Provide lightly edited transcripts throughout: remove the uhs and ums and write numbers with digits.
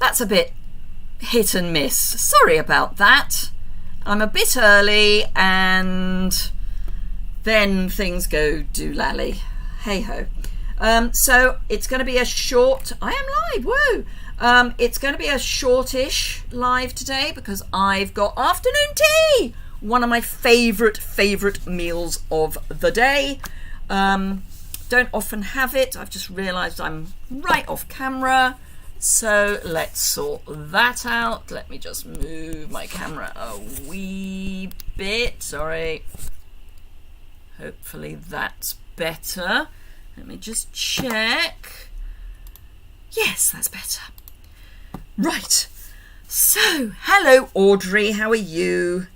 that's a bit hit and miss. Sorry about that. I'm a bit early and then things go doolally. Hey ho. So it's going to be a short, I am live, woo! It's going to be a shortish live today because I've got afternoon tea, one of my favourite meals of the day. Don't often have it. I've just realised I'm right off camera. So let's sort that out. Let me just move my camera a wee bit. Sorry. Hopefully that's better. Let me just check. Yes, that's better. Right. So, hello Audrey, how are you?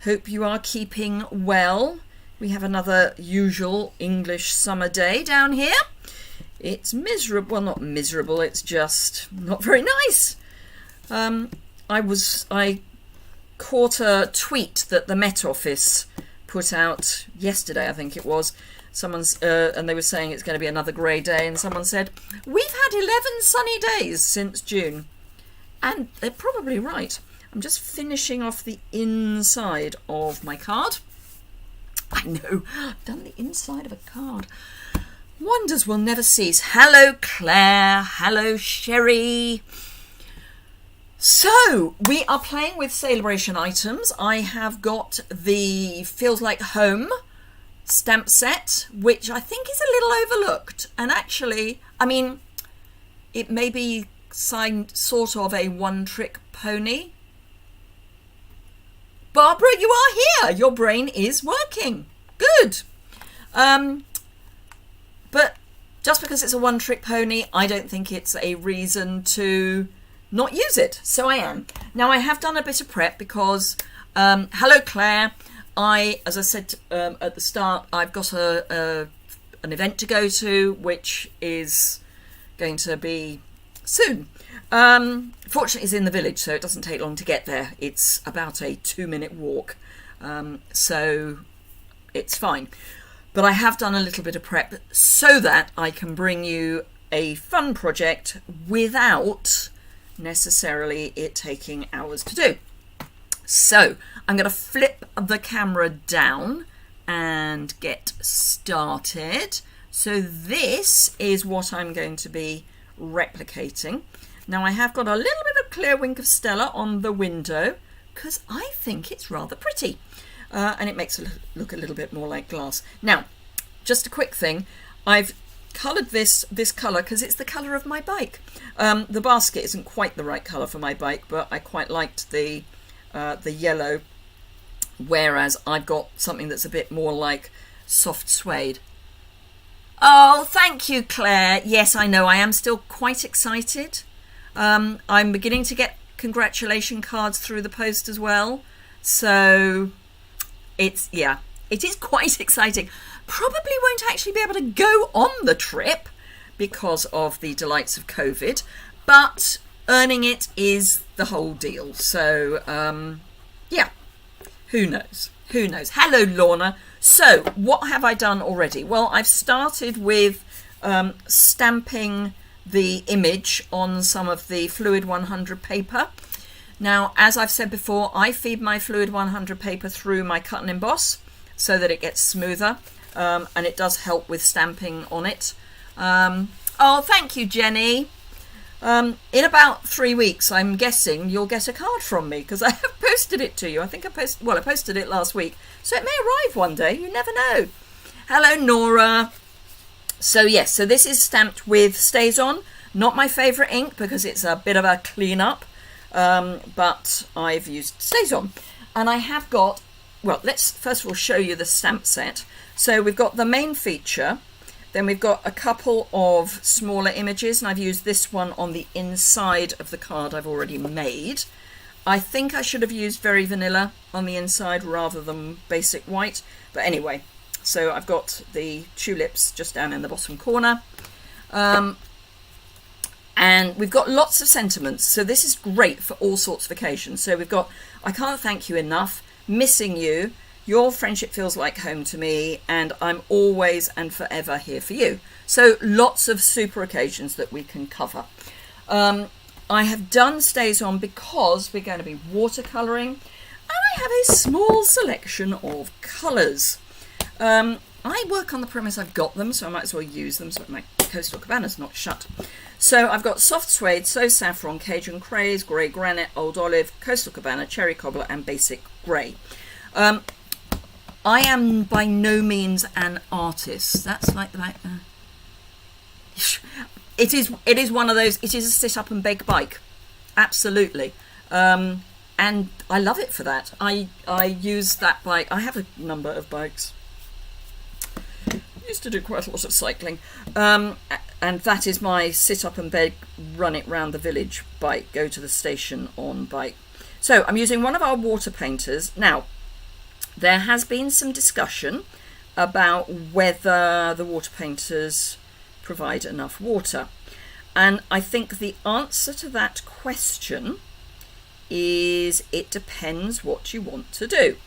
Hope you are keeping well. We have another usual English summer day down here. It's miserable, well not miserable, it's just not very nice. I caught a tweet that the Met Office put out yesterday, I think it was. And they were saying it's going to be another grey day, and someone said, we've had 11 sunny days since June. And they're probably right. I'm just finishing off the inside of my card. I know, I've done the inside of a card. Wonders will never cease. Hello, Claire. Hello, Sherry. So, we are playing with sale-a-bration items. I have got the Feels Like Home stamp set, which I think is a little overlooked. And actually, I mean, it may be sort of a one-trick pony. Barbara, you are here. Your brain is working. Good. But just because it's a one-trick pony, I don't think it's a reason to not use it. So I am. Now, I have done a bit of prep because, hello, Claire. As I said at the start, I've got an event to go to, which is going to be soon. Fortunately, it's in the village, so it doesn't take long to get there. It's about a 2-minute walk, so it's fine. But I have done a little bit of prep so that I can bring you a fun project without necessarily it taking hours to do. So I'm going to flip the camera down and get started. So this is what I'm going to be replicating. Now I have got a little bit of clear wink of Stella on the window because I think it's rather pretty. And it makes it look a little bit more like glass. Now, just a quick thing. I've coloured this colour because it's the colour of my bike. The basket isn't quite the right colour for my bike, but I quite liked the yellow, whereas I've got something that's a bit more like soft suede. Oh, thank you, Claire. Yes, I know. I am still quite excited. I'm beginning to get congratulation cards through the post as well. So it is quite exciting. Probably won't actually be able to go on the trip because of the delights of COVID, but earning it is the whole deal. So, yeah, who knows? Who knows? Hello, Lorna. So, what have I done already? Well, I've started with stamping the image on some of the Fluid 100 paper. Now, as I've said before, I feed my Fluid 100 paper through my cut and emboss so that it gets smoother, and it does help with stamping on it. Oh, thank you, Jenny. In about 3 weeks, I'm guessing you'll get a card from me because I have posted it to you. I think I posted it last week, so it may arrive one day. You never know. Hello, Nora. So yes, so this is stamped with Stays On. Not my favourite ink because it's a bit of a clean up, but I've used Stays On, and I have got. Well, let's first of all show you the stamp set. So we've got the main feature. Then we've got a couple of smaller images, and I've used this one on the inside of the card I've already made. I think I should have used Very Vanilla on the inside rather than Basic White. But anyway, so I've got the tulips just down in the bottom corner. And we've got lots of sentiments. So this is great for all sorts of occasions. So we've got, I can't thank you enough, missing you, your friendship feels like home to me, and I'm always and forever here for you. So lots of super occasions that we can cover. I have done stays on because we're going to be watercolouring, and I have a small selection of colours. I work on the premise I've got them, so I might as well use them so my Coastal Cabana's not shut. So I've got Soft Suede, So Saffron, Cajun Craze, Grey Granite, Old Olive, Coastal Cabana, Cherry Cobbler and Basic Grey. I am by no means an artist. That's like it is one of those, it is a sit up and beg bike. Absolutely. And I love it for that. I use that bike. I have a number of bikes. Used to do quite a lot of cycling, and that is my sit up and beg, run it round the village bike, go to the station on bike. So I'm using one of our water painters. Now, there has been some discussion about whether the water painters provide enough water, and I think the answer to that question is it depends what you want to do.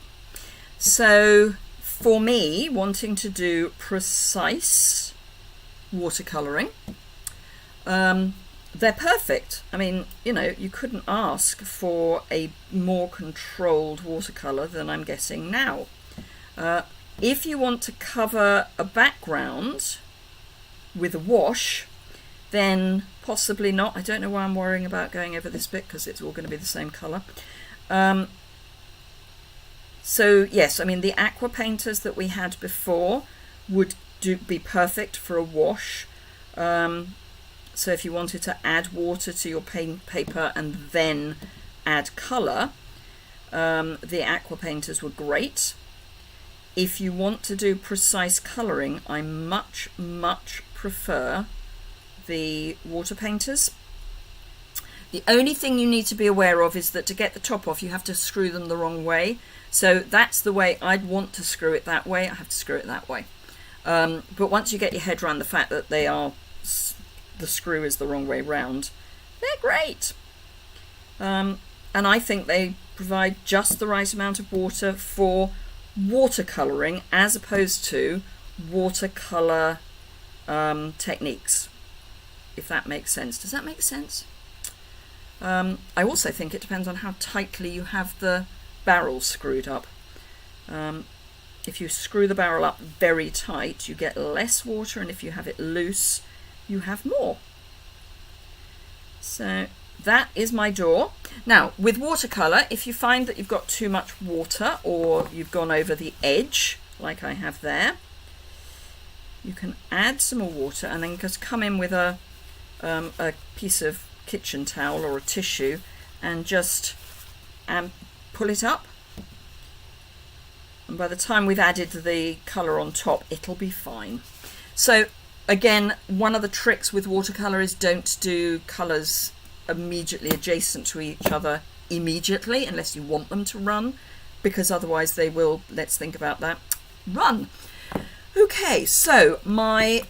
So for me, wanting to do precise watercolouring, they're perfect. I mean, you know, you couldn't ask for a more controlled watercolour than I'm getting now. If you want to cover a background with a wash, then possibly not. I don't know why I'm worrying about going over this bit, because it's all going to be the same colour. So yes, I mean, the aqua painters that we had before would be perfect for a wash. So if you wanted to add water to your paint paper and then add colour, the aqua painters were great. If you want to do precise colouring, I much prefer the water painters. The only thing you need to be aware of is that to get the top off, you have to screw them the wrong way. So that's the way I'd want to screw it that way. I have to screw it that way. But once you get your head around the fact that they are, the screw is the wrong way round, they're great. And I think they provide just the right amount of water for watercolouring as opposed to watercolour techniques, if that makes sense. Does that make sense? I also think it depends on how tightly you have the barrel screwed up. If you screw the barrel up very tight, you get less water, and if you have it loose, you have more. So that is my door. Now, with watercolour, if you find that you've got too much water or you've gone over the edge, like I have there, you can add some more water and then just come in with a piece of kitchen towel or a tissue and just pull it up, and by the time we've added the colour on top, it'll be fine. So again, one of the tricks with watercolour is don't do colours immediately adjacent to each other immediately unless you want them to run, because otherwise they will, let's think about that, run. Okay, so the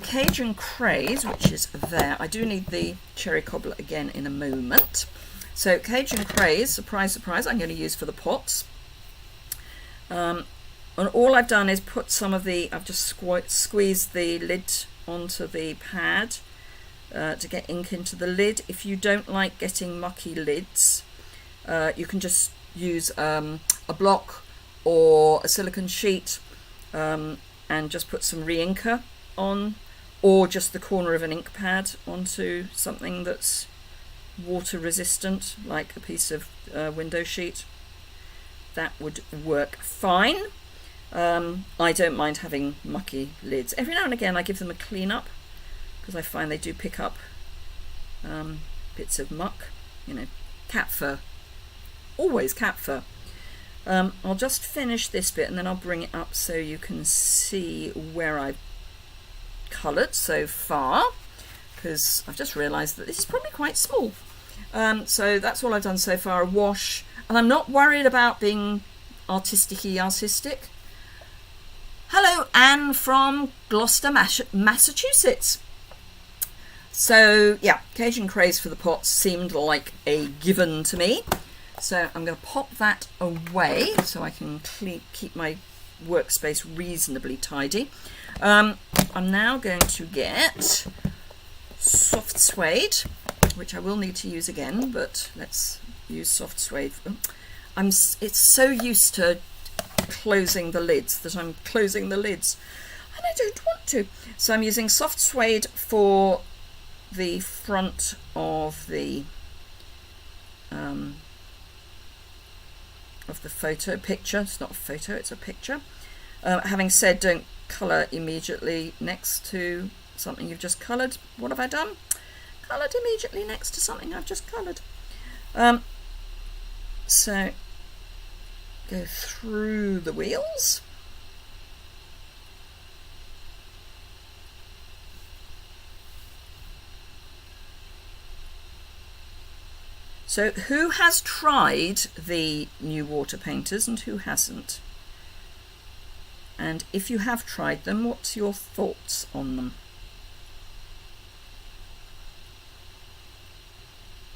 Cajun Craze, which is there, I do need the cherry cobbler again in a moment. So Cajun Craze, surprise, surprise, I'm going to use for the pots. And all I've done is put some of the, I've just squeezed the lid onto the pad to get ink into the lid. If you don't like getting mucky lids, you can just use a block or a silicone sheet and just put some re-inker on, or just the corner of an ink pad onto something that's water resistant, like a piece of window sheet. That would work fine. I don't mind having mucky lids. Every now and again I give them a clean up, because I find they do pick up bits of muck, you know, cat fur, always cat fur. I'll just finish this bit and then I'll bring it up so you can see where I've coloured so far, because I've just realised that this is probably quite small. So that's all I've done so far, a wash, and I'm not worried about being artistic. Hello, Anne from Gloucester, Massachusetts. So yeah, Cajun Craze for the pots seemed like a given to me. So I'm going to pop that away so I can keep my workspace reasonably tidy. I'm now going to get Soft Suede, which I will need to use again, but let's use soft suede. It's so used to closing the lids that I'm closing the lids, and I don't want to. So I'm using soft suede for the front of the photo picture. It's not a photo, it's a picture. Having said don't colour immediately next to something you've just coloured. What have I done? Coloured immediately next to something I've just coloured. So go through the wheels. So who has tried the new water painters and who hasn't? And if you have tried them, what's your thoughts on them?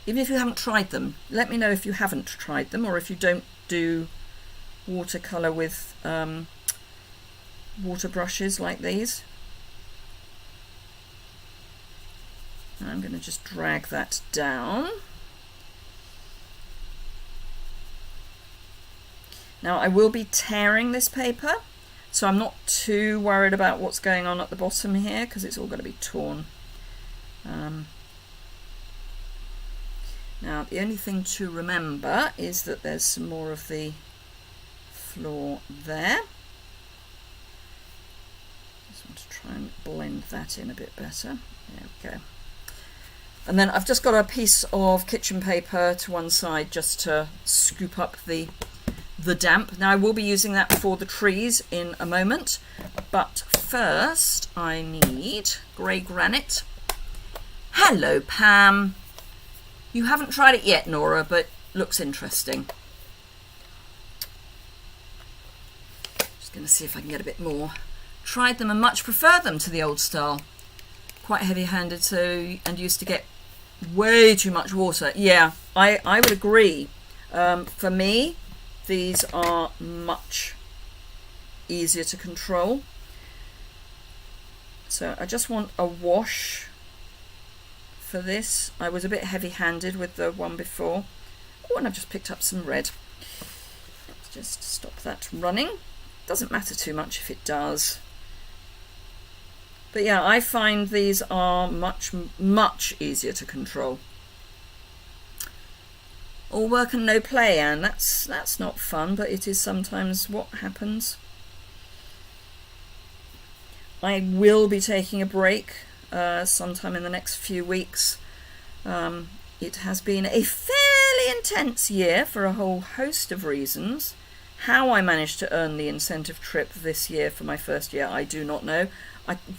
Even if you haven't tried them, let me know if you haven't tried them, or if you don't do watercolour with water brushes like these. I'm going to just drag that down. Now I will be tearing this paper, so I'm not too worried about what's going on at the bottom here, because it's all going to be torn. Now the only thing to remember is that there's some more of the floor there. Just want to try and blend that in a bit better. There we go. And then I've just got a piece of kitchen paper to one side just to scoop up the damp. Now I will be using that for the trees in a moment, but first I need grey granite. Hello Pam. You haven't tried it yet, Nora, but looks interesting. Just going to see if I can get a bit more. Tried them and much prefer them to the old style. Quite heavy-handed, and used to get way too much water. Yeah, I would agree. For me, these are much easier to control. So I just want a wash for this. I was a bit heavy-handed with the one before. Oh, and I've just picked up some red. Let's just stop that running. Doesn't matter too much if it does. But yeah, I find these are much easier to control. All work and no play, Anne. That's not fun, but it is sometimes what happens. I will be taking a break sometime in the next few weeks. It has been a fairly intense year for a whole host of reasons. How I managed to earn the incentive trip this year for my first year, I do not know.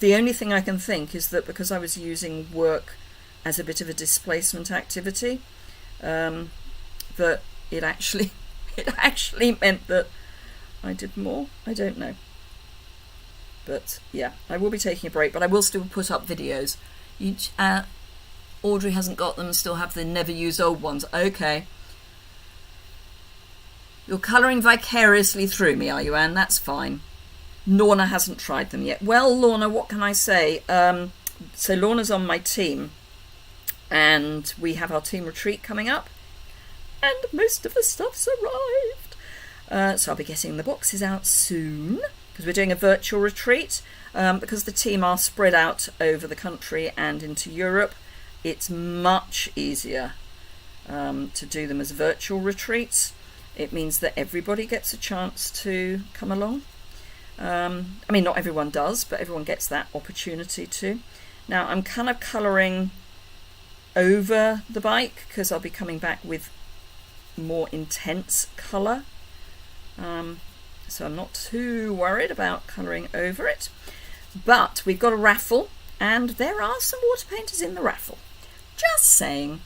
The only thing I can think is that because I was using work as a bit of a displacement activity, that it actually meant that I did more. I don't know. But yeah, I will be taking a break, but I will still put up videos. Audrey hasn't got them, still have the never used old ones. Okay. You're colouring vicariously through me, are you, Anne? That's fine. Lorna hasn't tried them yet. Well, Lorna, what can I say? So Lorna's on my team, and we have our team retreat coming up, and most of the stuff's arrived. So I'll be getting the boxes out soon, because we're doing a virtual retreat. Because the team are spread out over the country and into Europe, it's much easier to do them as virtual retreats. It means that everybody gets a chance to come along. I mean, not everyone does, but everyone gets that opportunity to. Now, I'm kind of colouring over the bike because I'll be coming back with more intense colour. So I'm not too worried about colouring over it. But we've got a raffle, and there are some water painters in the raffle. Just saying.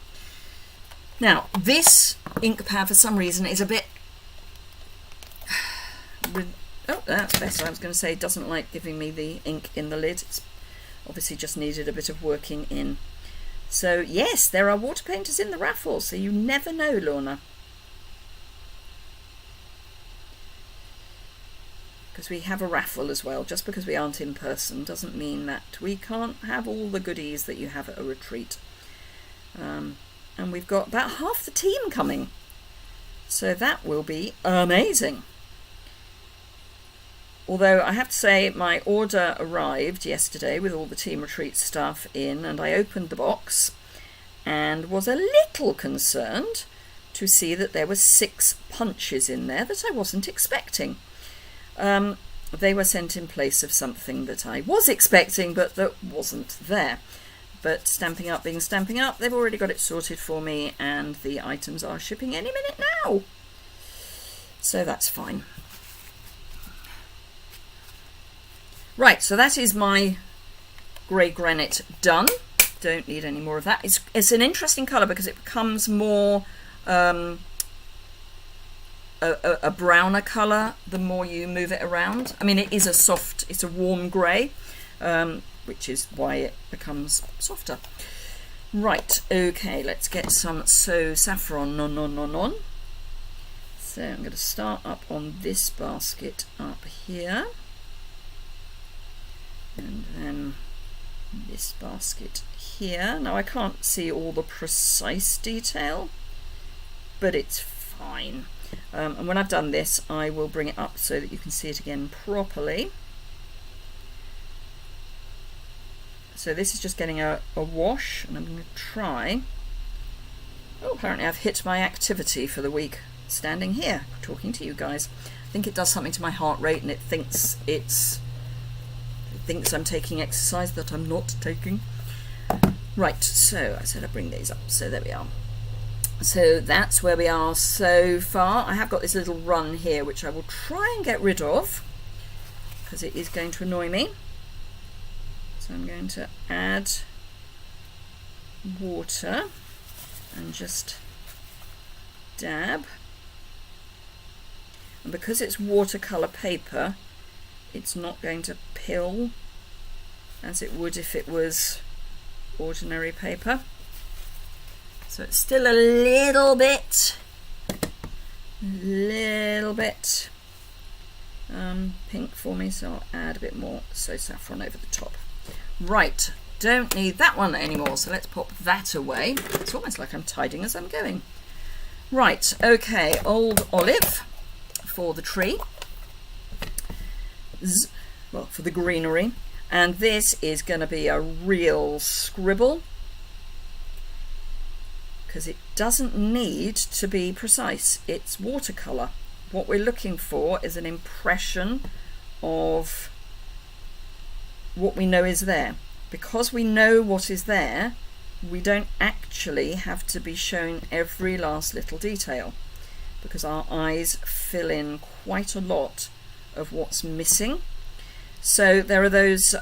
Now, this ink pad, for some reason, is a bit... Oh, that's better. I was going to say it doesn't like giving me the ink in the lid. It's obviously just needed a bit of working in. So, yes, there are water painters in the raffle, so you never know, Lorna. Because we have a raffle as well. Just because we aren't in person doesn't mean that we can't have all the goodies that you have at a retreat. And we've got about half the team coming, so that will be amazing. Although I have to say my order arrived yesterday with all the team retreat stuff in, and I opened the box and was a little concerned to see that there were 6 punches in there that I wasn't expecting. They were sent in place of something that I was expecting but that wasn't there. But Stamping Up being Stamping Up, they've already got it sorted for me, and the items are shipping any minute now. So that's fine. Right, so that is my grey granite done. Don't need any more of that. It's an interesting colour because it becomes more a browner colour the more you move it around. I mean, it is it's a warm grey, which is why it becomes softer. Right, okay, let's get some saffron on. So I'm going to start up on this basket up here, and then this basket here. Now I can't see all the precise detail, but it's fine. And when I've done this, I will bring it up so that you can see it again properly. So this is just getting a wash, and I'm going to try. Oh, apparently I've hit my activity for the week standing here talking to you guys. I think it does something to my heart rate, and it thinks I'm taking exercise that I'm not taking. Right, so I said I'd bring these up, so there we are. So that's where we are so far. I have got this little run here which I will try and get rid of because it is going to annoy me. So I'm going to add water and just dab. And because it's watercolour paper, it's not going to pill as it would if it was ordinary paper. So it's still a little bit pink for me, so I'll add a bit more saffron over the top. Right, don't need that one anymore, so let's pop that away. It's almost like I'm tidying as I'm going. Right, okay, old olive for the tree. Well, for the greenery. And this is going to be a real scribble, because it doesn't need to be precise. It's watercolour. What we're looking for is an impression of what we know is there. Because we know what is there, we don't actually have to be shown every last little detail, because our eyes fill in quite a lot of what's missing. So there are those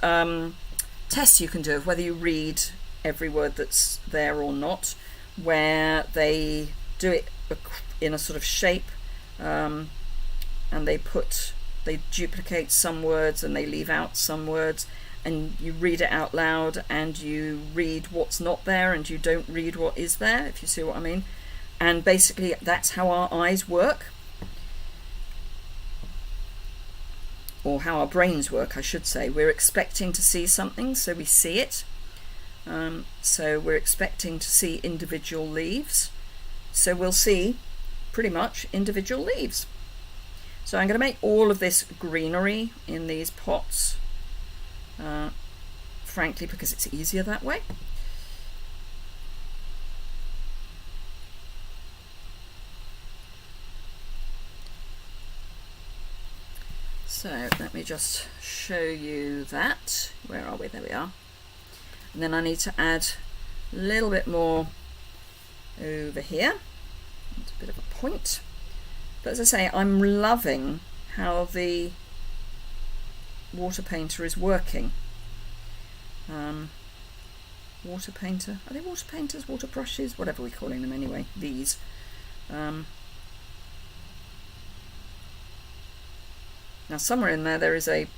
tests you can do of whether you read every word that's there or not, where they do it in a sort of shape, and they duplicate some words and they leave out some words, and you read it out loud and you read what's not there and you don't read what is there, if you see what I mean. And basically that's how our eyes work, or how our brains work, I should say. We're expecting to see something, so we see it. So we're expecting to see individual leaves, so we'll see pretty much individual leaves. So I'm going to make all of this greenery in these pots, frankly because it's easier that way. So let me just show you that. Where are we? There we are. And then I need to add a little bit more over here. It's a bit of a point. But as I say, I'm loving how the water painter is working. Water painter, are they water painters, water brushes, whatever we're calling them anyway, these. Now somewhere in there is a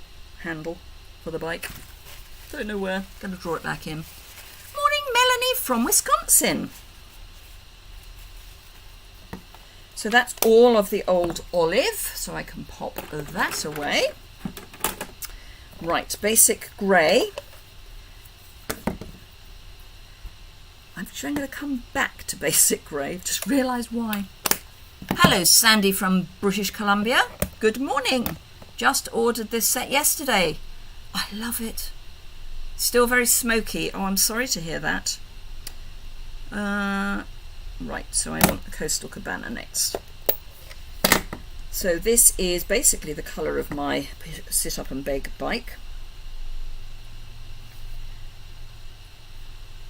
handle for the bike. Don't know where. Going to draw it back in. Morning, Melanie from Wisconsin. So that's all of the old olive, so I can pop that away. Right, basic grey. I'm Actually, I'm going to come back to basic grey. Just realised why. Hello, Sandy from British Columbia. Good morning. Just ordered this set yesterday. I love it. Still very smoky. Oh, I'm sorry to hear that. Right, so I want the Coastal Cabana next. So this is basically the colour of my sit up and beg bike.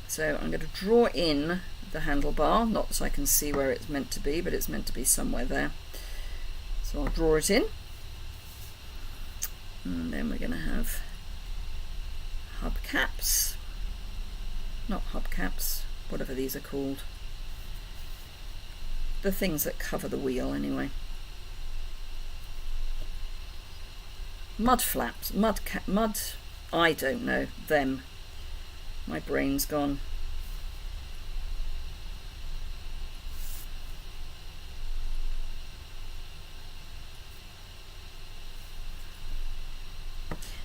So I'm going to draw in the handlebar, not that I can see where it's meant to be, but it's meant to be somewhere there. So I'll draw it in. And then we're going to have hubcaps. Not hubcaps, whatever these are called. The things that cover the wheel anyway. Mud flaps, mud, I don't know, them. My brain's gone.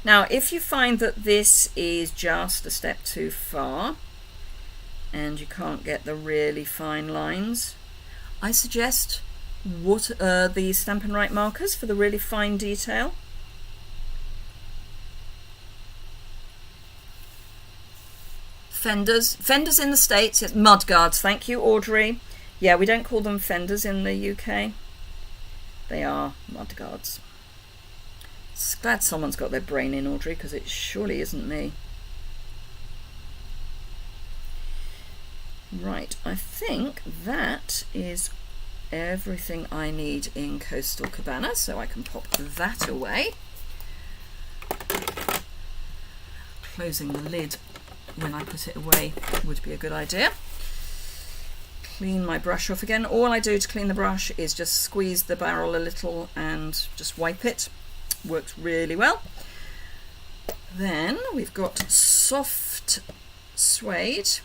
Now, if you find that this is just a step too far and you can't get the really fine lines, I suggest the Stampin' Right markers for the really fine detail. Fenders in the States, it's mud guards. Thank you, Audrey. Yeah, we don't call them fenders in the UK. They are mud guards. Glad someone's got their brain in, Audrey, because it surely isn't me. Right, I think that is everything I need in Coastal Cabana, so I can pop that away. Closing the lid when I put it away would be a good idea. Clean my brush off again. All I do to clean the brush is just squeeze the barrel a little and just wipe it. Works really well. Then we've got soft suede.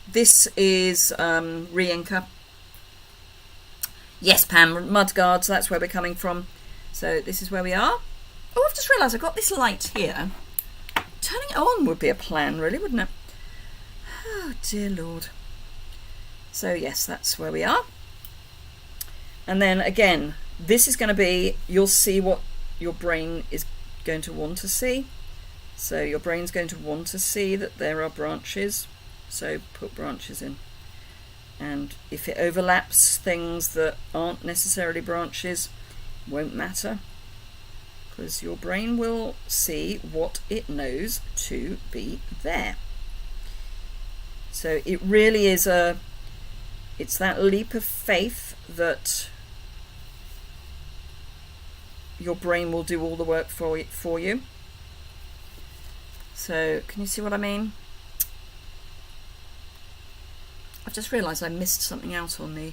This is re-inker. Yes, Pam, mud guards, that's where we're coming from. So this is where we are. Oh, I've just realised I've got this light here. Turning it on would be a plan, really, wouldn't it? Oh, dear Lord. So, yes, that's where we are. And then, again, this is going to be, you'll see what your brain is going to want to see. So your brain's going to want to see that there are branches. So put branches in. And if it overlaps things that aren't necessarily branches, won't matter, because your brain will see what it knows to be there. So it really is it's that leap of faith that your brain will do all the work for you. So can you see what I mean? I've just realised I missed something out on the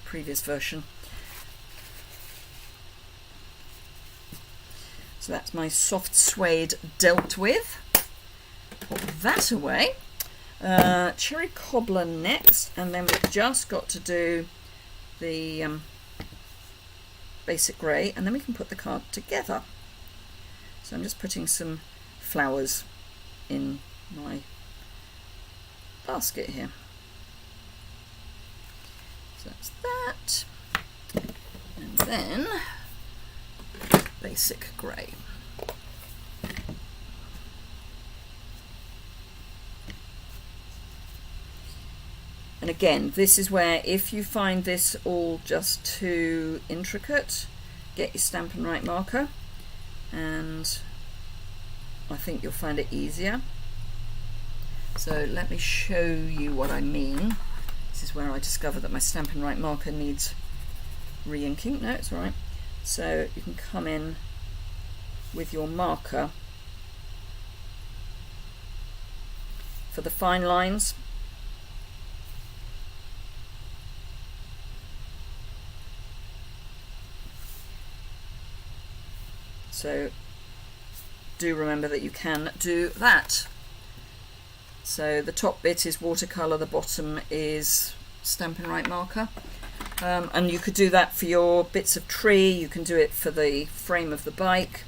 previous version. So that's my soft suede dealt with. Put that away. Cherry cobbler next, and then we've just got to do the basic grey, and then we can put the card together. So I'm just putting some flowers in my basket here. So that's that, and then basic grey. And again, this is where if you find this all just too intricate, get your Stampin' Right marker, and I think you'll find it easier. So let me show you what I mean. This is where I discovered that my Stampin' Right marker needs re-inking. No, it's all right. So you can come in with your marker for the fine lines. So do remember that you can do that. So the top bit is watercolour, the bottom is Stampin' Right marker. And you could do that for your bits of tree, you can do it for the frame of the bike.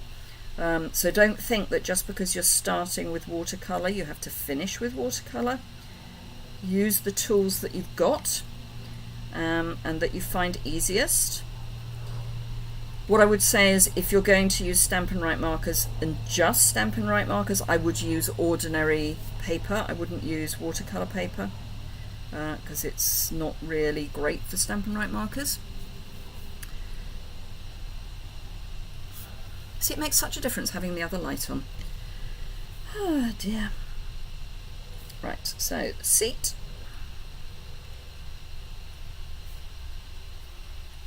So don't think that just because you're starting with watercolour you have to finish with watercolour. use the tools that you've got and that you find easiest. What I would say is, if you're going to use Stampin' Write markers and just Stampin' Write markers, I would use ordinary paper. I wouldn't use watercolour paper because it's not really great for Stampin' Write markers. See, it makes such a difference having the other light on. Oh dear. Right, so seat.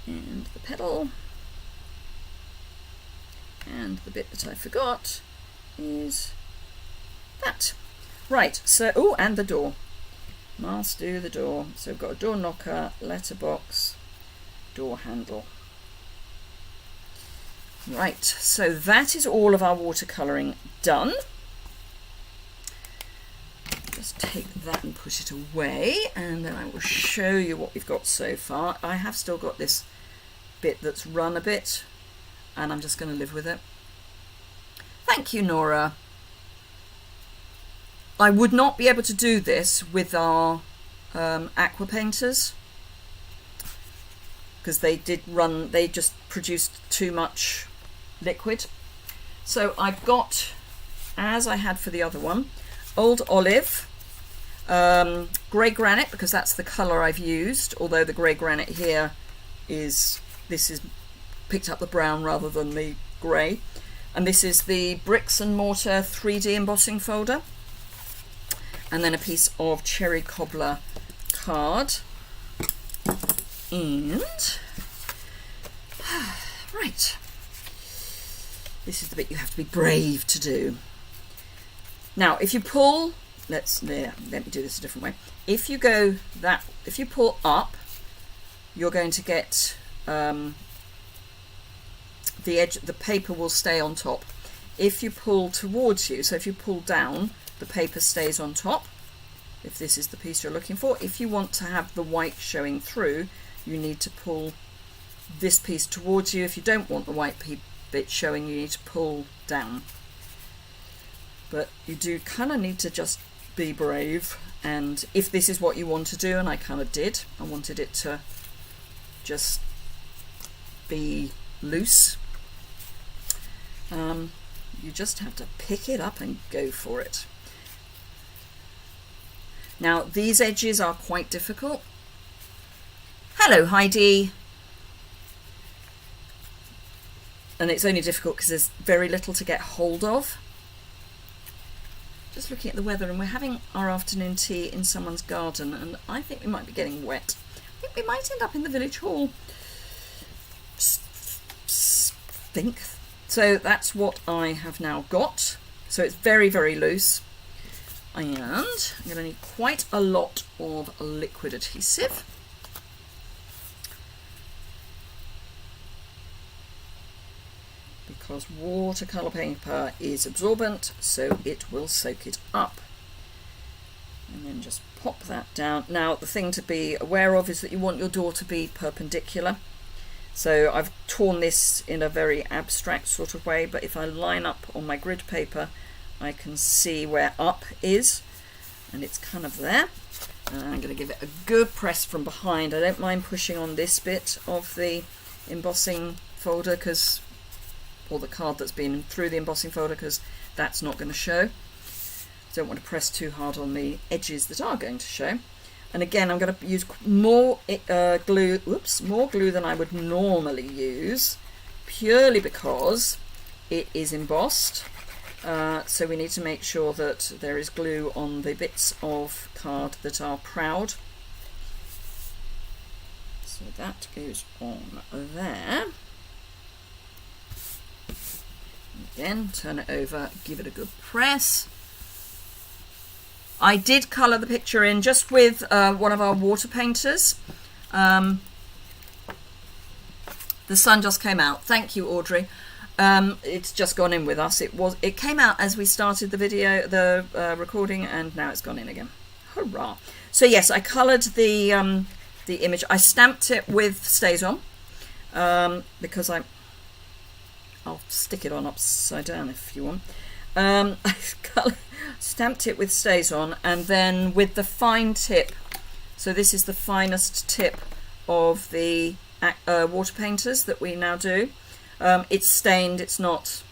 And the pedal. And the bit that I forgot is that. Right, so, oh, and the door. Must do the door. So we've got a door knocker, letterbox, door handle. Right, so that is all of our watercolouring done. Just take that and put it away, and then I will show you what we've got so far. I have still got this bit that's run a bit, and I'm just going to live with it. Thank you, Nora. I would not be able to do this with our aqua painters because they just produced too much liquid. So I've got, as I had for the other one, Old Olive, grey granite, because that's the colour I've used, although the grey granite here is picked up the brown rather than the grey. And this is the Bricks and Mortar 3D embossing folder. And then a piece of cherry cobbler card. And right, this is the bit you have to be brave to do. Now, if you pull, let me do this a different way. If you pull up, you're going to get the edge, the paper will stay on top. If you pull towards you, so if you pull down, the paper stays on top, if this is the piece you're looking for. If you want to have the white showing through, you need to pull this piece towards you. If you don't want the white bit showing, you need to pull down. But you do kind of need to just be brave, and if this is what you want to do, and I kind of did, I wanted it to just be loose, you just have to pick it up and go for it. Now, these edges are quite difficult. Hello, Heidi. And it's only difficult because there's very little to get hold of. Just looking at the weather, and we're having our afternoon tea in someone's garden, and I think we might be getting wet. I think we might end up in the village hall. Think. So that's what I have now got. So it's very, very loose. And I'm going to need quite a lot of liquid adhesive. Because watercolour paper is absorbent, so it will soak it up. And then just pop that down. Now, the thing to be aware of is that you want your door to be perpendicular. So I've torn this in a very abstract sort of way, but if I line up on my grid paper, I can see where up is, and it's kind of there. And I'm going to give it a good press from behind. I don't mind pushing on this bit of the embossing folder, or the card that's been through the embossing folder, because that's not going to show. Don't want to press too hard on the edges that are going to show. And again, I'm going to use more glue than I would normally use, purely because it is embossed. So we need to make sure that there is glue on the bits of card that are proud. So that goes on there. Again, turn it over, give it a good press. I did colour the picture in just with one of our water painters. The sun just came out. Thank you, Audrey. It's just gone in with us. It came out as we started the video, the recording, and now it's gone in again. Hurrah! So yes, I coloured the image. I stamped it with StazOn because I'll stick it on upside down if you want. I stamped it with StazOn, and then with the fine tip, so this is the finest tip of the water painters that we now do. It's stained, it's not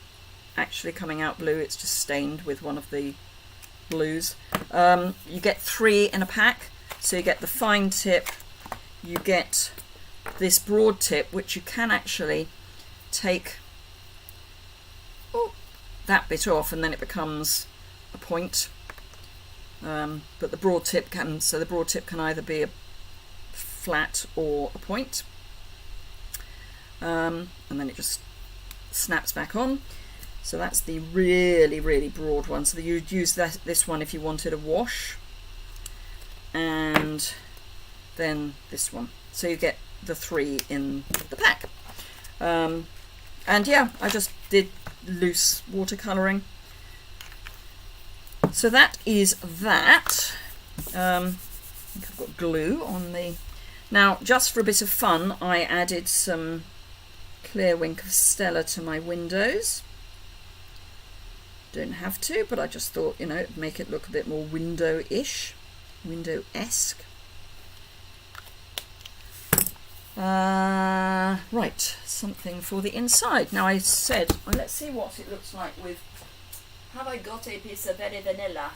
actually coming out blue, it's just stained with one of the blues. You get 3 in a pack, so you get the fine tip, you get this broad tip, which you can actually take that bit off and then it becomes a point. But the broad tip can, so the broad tip can either be a flat or a point. And then it just snaps back on. So that's the really, really broad one. So you'd use this one if you wanted a wash. And then this one. So you get the 3 in the pack. And yeah, I just did loose watercolouring. So that is that. I think I've got glue on the... Now, just for a bit of fun, I added some clear wink of Stella to my windows. Don't have to, but I just thought, you know, it'd make it look a bit more window-ish, window-esque. Right, something for the inside. Now I said, well, let's see what it looks like with... Have I got a piece of very vanilla?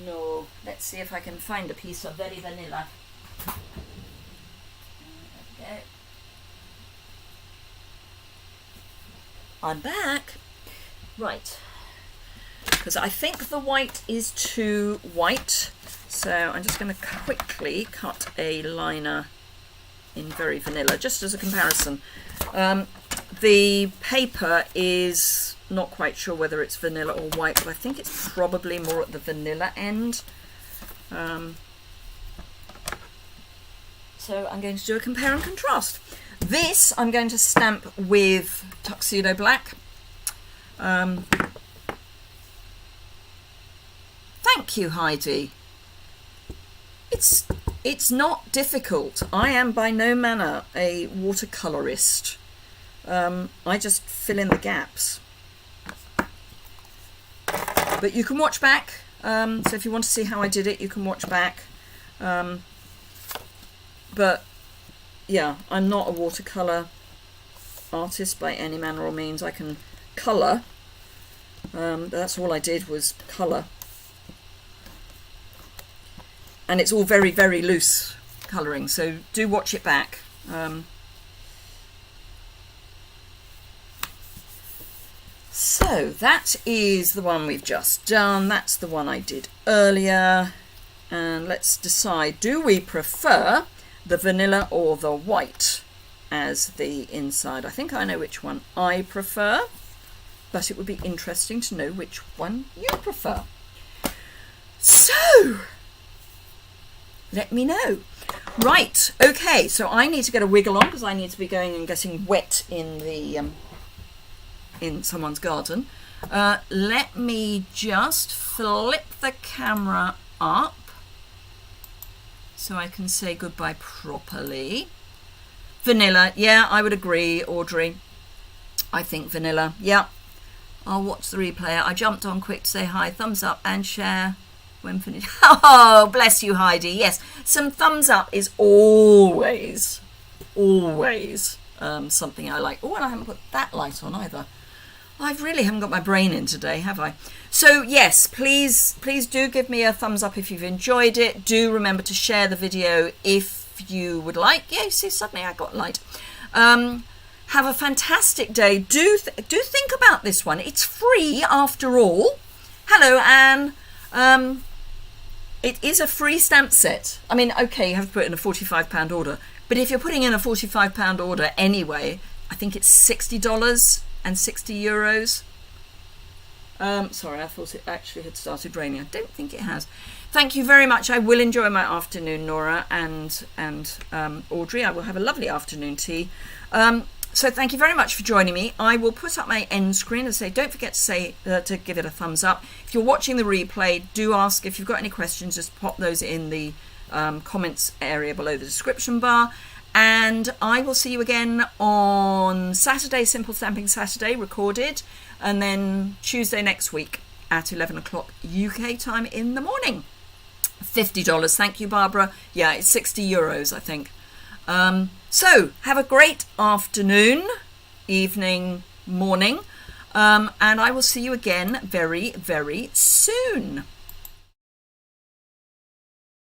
No. Let's see if I can find a piece of very vanilla. Okay. I'm back. Right. Because I think the white is too white. So I'm just going to quickly cut a liner in very vanilla, just as a comparison. The paper is not quite sure whether it's vanilla or white, but I think it's probably more at the vanilla end. So I'm going to do a compare and contrast. This I'm going to stamp with Tuxedo Black. Thank you, Heidi. It's not difficult. I am by no manner a watercolorist. I just fill in the gaps. But you can watch back. So if you want to see how I did it, you can watch back. But yeah, I'm not a watercolor artist by any manner or means. I can color. That's all I did was color. And it's all very, very loose colouring, so do watch it back. So that is the one we've just done. That's the one I did earlier. And let's decide, do we prefer the vanilla or the white as the inside? I think I know which one I prefer, but it would be interesting to know which one you prefer. So... let me know. Right, okay, so I need to get a wiggle on because I need to be going and getting wet in the in someone's garden. Let me just flip the camera up so I can say goodbye properly. Vanilla, yeah, I would agree, Audrey. I think vanilla, yeah. I'll watch the replay. I jumped on quick to say hi, thumbs up and share. When finished. Oh, bless you, Heidi. Yes, some thumbs up is always something I like. Oh, and I haven't put that light on either. I really haven't got my brain in today, have I? So yes, please do give me a thumbs up if you've enjoyed it. Do remember to share the video if you would like. Yeah, you see, suddenly I got light. Have a fantastic day. Do think about this one. It's free after all. Hello, Anne. It is a free stamp set. I mean, okay, you have to put in a £45 order, but if you're putting in a £45 order anyway, I think it's $60 and €60. Sorry, I thought it actually had started raining. I don't think it has. Thank you very much. I will enjoy my afternoon, Nora and Audrey. I will have a lovely afternoon tea. So thank you very much for joining me. I will put up my end screen and say, don't forget to say to give it a thumbs up. If you're watching the replay, do ask if you've got any questions, just pop those in the comments area below the description bar. And I will see you again on Saturday, Simple Stamping Saturday, recorded, and then Tuesday next week. at 11 o'clock UK time in the morning. $50. Thank you, Barbara. Yeah, it's 60 euros, I think. So have a great afternoon, evening, morning, and I will see you again very, very soon.